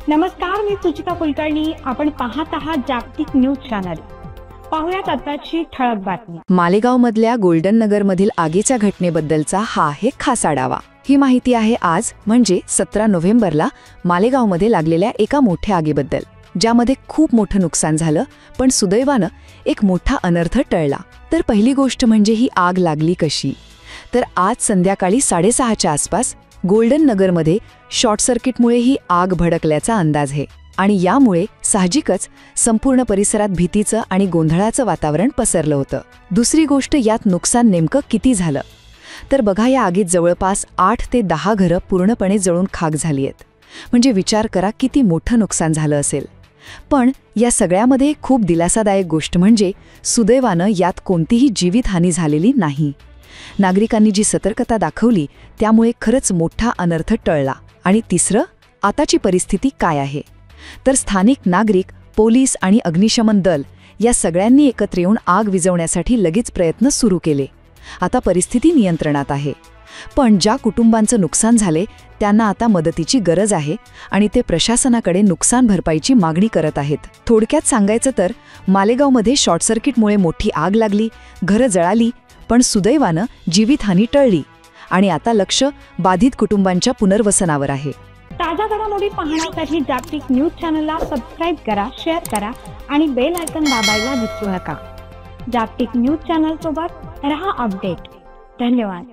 नमस्कार, मी सुचिता कुलकर्णी. आपण पाहत आहात जागतिक न्यूज चॅनल. पाहूयात आताची ठळक बातमी. मालेगाव मधल्या गोल्डन नगर मधील आगीच्या घटनेबद्दलचा हा आहे खास आढावा. ही माहिती आहे आज म्हणजे 17 नोव्हेंबरला मालेगावमध्ये लागलेल्या एका मोठ्या आगीबद्दल, ज्यामध्ये खूप मोठं नुकसान झालं, पण सुदैवानं एक मोठा अनर्थ टळला. तर पहिली गोष्ट म्हणजे ही आग लागली कशी. तर आज संध्याकाळी 6:30च्या आसपास गोल्डन नगरमध्ये शॉर्ट सर्किटमुळे ही आग भडकल्याचा अंदाज आहे आणि यामुळे साहजिकच संपूर्ण परिसरात भीतीचं आणि गोंधळाचं वातावरण पसरलं होतं. दुसरी गोष्ट, यात नुकसान नेमकं किती झालं. तर बघा, या आगीत जवळपास 8 ते 10 घरं पूर्णपणे जळून खाक झाली आहेत. म्हणजे विचार करा किती मोठं नुकसान झालं असेल. पण या सगळ्यामध्ये खूप दिलासादायक गोष्ट म्हणजे सुदैवानं यात कोणतीही जीवितहानी झालेली नाही. नागरिकांनी जी सतर्कता दाखवली त्यामुळे खरंच मोठा अनर्थ टळला. आणि तिसरं, आताची परिस्थिती काय आहे. तर स्थानिक नागरिक, पोलीस आणि अग्निशमन दल या सगळ्यांनी एकत्र येऊन आग विझवण्यासाठी लगेच प्रयत्न सुरू केले. आता परिस्थिती नियंत्रणात आहे. पण ज्या कुटुंबांचं नुकसान झाले त्यांना आता मदतीची गरज आहे आणि ते प्रशासनाकडे नुकसान भरपाईची मागणी करत आहेत. थोडक्यात सांगायचं तर मालेगावमध्ये शॉर्ट सर्किटमुळे मोठी आग लागली, घरं जळाली, पण सुदैवानं जीवितहानी टळली आणि आता लक्ष बाधित कुटुंबांच्या पुनर्वसनावर आहे. ताज्या घडामोडी पाहण्यासाठी जागतिक न्यूज चॅनलला सबस्क्राईब करा, शेअर करा आणि बेल आयकॉन दाबायला विसरू नका. जागतिक न्यूज चॅनल सोबत रहा अपडेट. धन्यवाद.